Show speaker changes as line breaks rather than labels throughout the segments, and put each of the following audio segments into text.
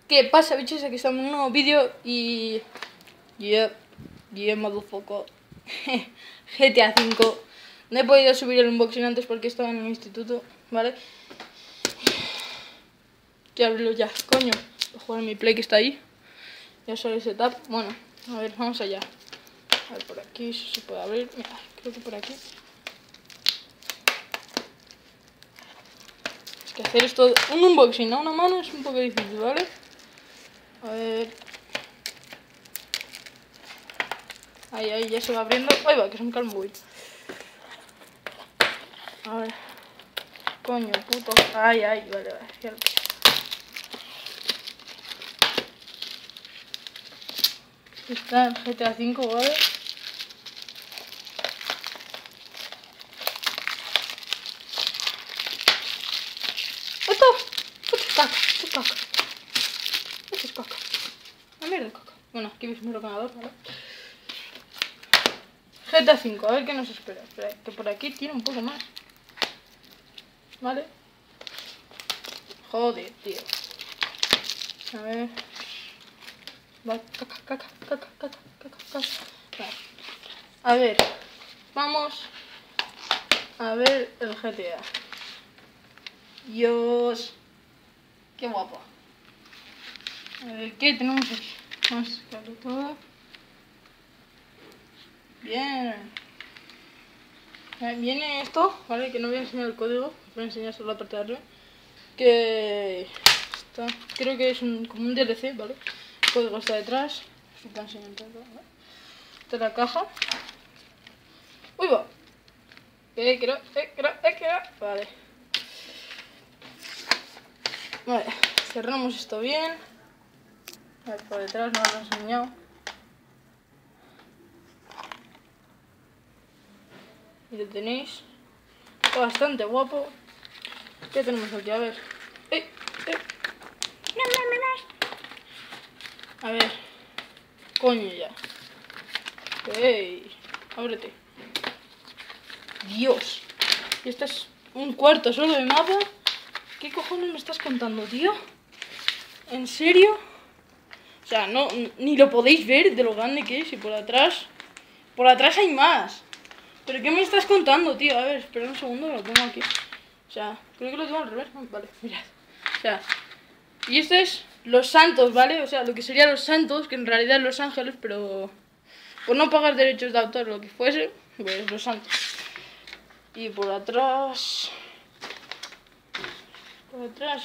¿Qué pasa, bichos? Aquí estamos en un nuevo vídeo y... Yeah, motherfucker. GTA 5. No he podido subir el unboxing antes porque estaba en el instituto, ¿vale? Quiero abrirlo ya, coño. Voy a jugar en mi play que está ahí. Ya sale el setup. Bueno, a ver, vamos allá. A ver, por aquí si se puede abrir. Mira, creo que por aquí. Es que hacer esto, un unboxing a una mano es un poco difícil, ¿vale? A ver. Ahí, ya se va abriendo. Ahí va, que se me cae el móvil. A ver. Coño, puto. Vale. Ya lo... Está en GTA 5, ¿vale? Esto es caca. Esto es caca. La mierda de caca. Bueno, aquí veis mi ordenador, ¿vale? GTA 5, a ver qué nos espera. Espera, que por aquí tiene un poco más. ¿Vale? Joder, tío. A ver. Vale, caca. Vale. A ver. Vamos a ver el GTA. Dios. Qué guapo. A ver, ¿qué tenemos aquí? Vamos a sacarlo todo. Bien. Viene esto, ¿vale? Que no voy a enseñar el código. Voy a enseñar solo la parte de arriba. Que está, creo que es como un DLC, ¿vale? El código está detrás. Os voy a enseñar todo, ¿vale? Esta es la caja. ¡Uy, va! Creo. Vale. Vale, cerramos esto bien. A ver, por detrás no lo he enseñado. Y lo tenéis. Está bastante guapo. ¿Qué tenemos aquí? A ver. A ver. Coño ya. ¡Ey! Ábrete. Dios. Y este es un cuarto solo de mapa. ¿Qué cojones me estás contando, tío? ¿En serio? O sea, no, ni lo podéis ver de lo grande que es. Y por atrás hay más. ¿Pero qué me estás contando, tío? A ver, espera un segundo, lo pongo aquí. O sea, creo que lo tengo al revés. Vale, mirad. O sea, y este es Los Santos, ¿vale? O sea, lo que sería Los Santos, que en realidad es Los Ángeles, pero por no pagar derechos de autor o lo que fuese, pues Los Santos. Y por atrás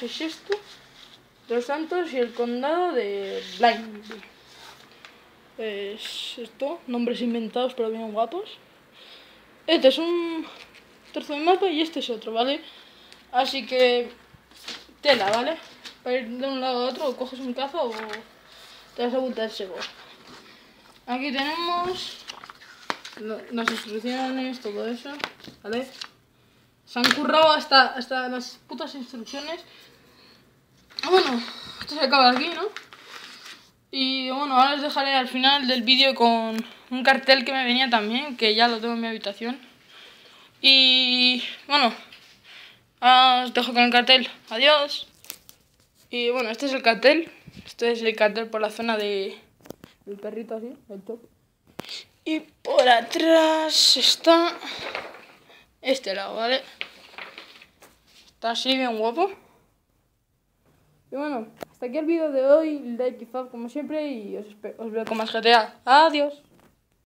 es esto. Los Santos y el condado de Blind. Es esto, nombres inventados pero bien guapos. Este es un trozo de mapa y este es otro, ¿vale? Así que tela, ¿vale? Para ir de un lado a otro, o coges un caza o te vas a botar seguro. Aquí tenemos las instrucciones, todo eso, ¿vale? Se han currado hasta las putas instrucciones. Bueno, esto se acaba aquí, ¿no? Y bueno, ahora os dejaré al final del vídeo con un cartel que me venía también, que ya lo tengo en mi habitación. Y bueno, os dejo con el cartel. Adiós. Y bueno, este es el cartel. Este es el cartel por la zona del perrito así, el top. Y por atrás está este lado, ¿vale? Está así bien guapo. Y bueno, hasta aquí el vídeo de hoy. Like y fab como siempre. Y os veo con más GTA. Adiós.